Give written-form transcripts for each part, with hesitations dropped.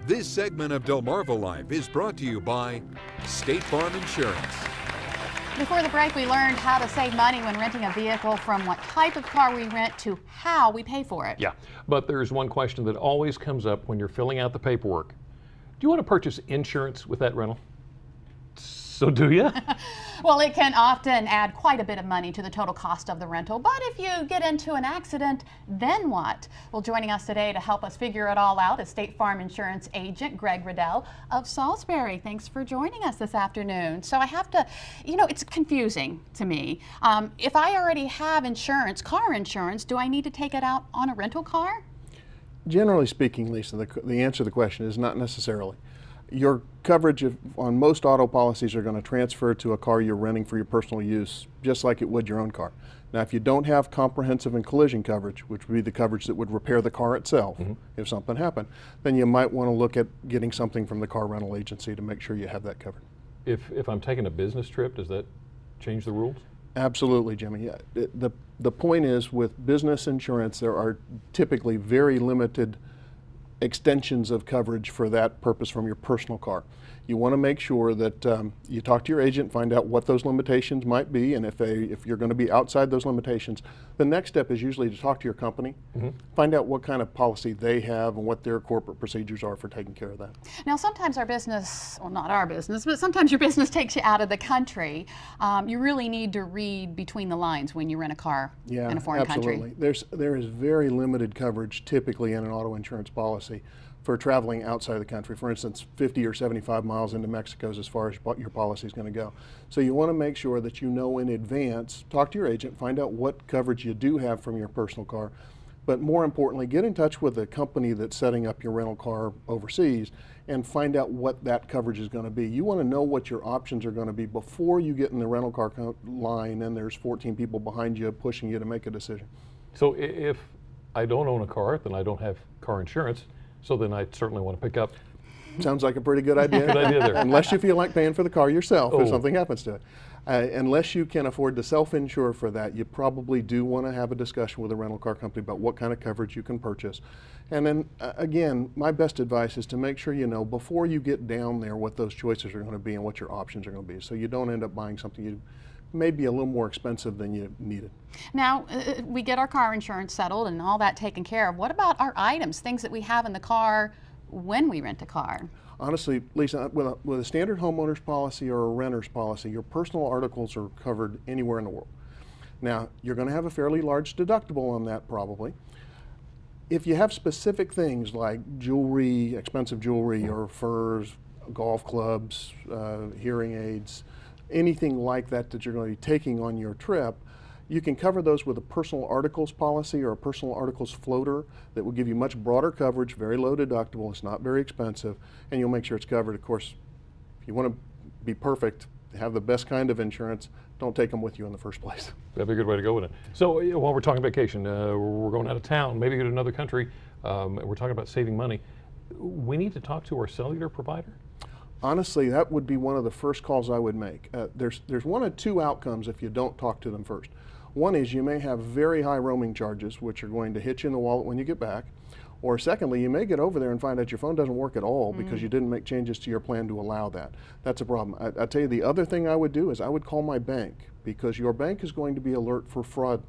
This segment of Delmarva Life is brought to you by State Farm Insurance. Before the break, we learned how to save money when renting a vehicle, from what type of car we rent to how we pay for it. Yeah, but there's one question that always comes up when you're filling out the paperwork. Do you want to purchase insurance with that rental? So do you? Well, it can often add quite a bit of money to the total cost of the rental, but if you get into an accident, then what? Well, joining us today to help us figure it all out is State Farm Insurance agent Greg Riddell of Salisbury. Thanks for joining us this afternoon. So I have to, it's confusing to me. If I already have insurance, car insurance, do I need to take it out on a rental car? Generally speaking, Lisa, the answer to the question is not necessarily. Your coverage on most auto policies are going to transfer to a car you're renting for your personal use, just like it would your own car. Now, if you don't have comprehensive and collision coverage, which would be the coverage that would repair the car itself if something happened, then you might want to look at getting something from the car rental agency to make sure you have that covered. If I'm taking a business trip, does that change the rules? Absolutely, Jimmy. Yeah. The point is, with business insurance, there are typically very limited extensions of coverage for that purpose from your personal car. You want to make sure that you talk to your agent, find out what those limitations might be, and if you're going to be outside those limitations, the next step is usually to talk to your company, find out what kind of policy they have and what their corporate procedures are for taking care of that. Now, sometimes our business, well, not our business, but sometimes your business takes you out of the country. You really need to read between the lines when you rent a car in a foreign country. There is very limited coverage typically in an auto insurance policy for traveling outside the country. For instance, 50 or 75 miles into Mexico is as far as your policy is going to go. So you want to make sure that you know in advance, talk to your agent, find out what coverage you do have from your personal car, but more importantly, get in touch with the company that's setting up your rental car overseas and find out what that coverage is going to be. You want to know what your options are going to be before you get in the rental car line and there's 14 people behind you pushing you to make a decision. So if I don't own a car, then I don't have car insurance. So then I certainly want to pick up. Sounds like a pretty good idea. Good idea there. Unless you feel like paying for the car yourself if something happens to it. Unless you can afford to self-insure for that, you probably do want to have a discussion with a rental car company about what kind of coverage you can purchase. And then again, my best advice is to make sure you know before you get down there what those choices are going to be and what your options are going to be, so you don't end up buying something you may be a little more expensive than you needed. Now, we get our car insurance settled and all that taken care of. What about our items, things that we have in the car when we rent a car? Honestly, Lisa, with a standard homeowner's policy or a renter's policy, your personal articles are covered anywhere in the world. Now, you're going to have a fairly large deductible on that probably. If you have specific things like jewelry, expensive jewelry, or furs, golf clubs, hearing aids, anything like that that you're going to be taking on your trip, you can cover those with a personal articles policy or a personal articles floater that will give you much broader coverage, very low deductible, it's not very expensive, and you'll make sure it's covered. Of course, if you want to be perfect, have the best kind of insurance, don't take them with you in the first place. That'd be a good way to go with it. So while we're talking vacation, we're going out of town, maybe to another country, we're talking about saving money. We need to talk to our cellular provider? Honestly, that would be one of the first calls I would make. There's one of two outcomes if you don't talk to them first. One is you may have very high roaming charges, which are going to hit you in the wallet when you get back. Or secondly, you may get over there and find out your phone doesn't work at all because you didn't make changes to your plan to allow that. That's a problem. I tell you, the other thing I would do is I would call my bank, because your bank is going to be alert for fraud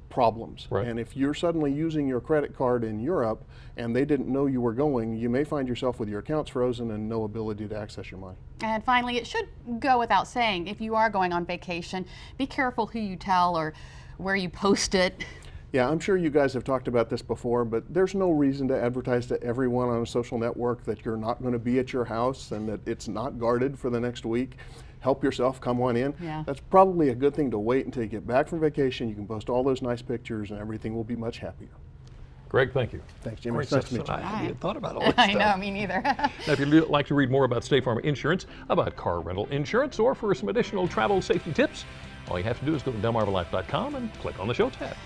problems. Right. And if you're suddenly using your credit card in Europe and they didn't know you were going, you may find yourself with your accounts frozen and no ability to access your money. And finally, it should go without saying, if you are going on vacation, be careful who you tell or where you post it. Yeah, I'm sure you guys have talked about this before, but there's no reason to advertise to everyone on a social network that you're not going to be at your house and that it's not guarded for the next week. Help yourself, come on in. Yeah. That's probably a good thing to wait until you get back from vacation. You can post all those nice pictures and everything will be much happier. Greg, thank you. Thanks, Jimmy. Great Nice to stuff. meet you. I hadn't even thought about all that I stuff. know, me neither. Now, if you'd like to read more about State Farm Insurance, about car rental insurance, or for some additional travel safety tips, all you have to do is go to delmarvalife.com and click on the Show tab.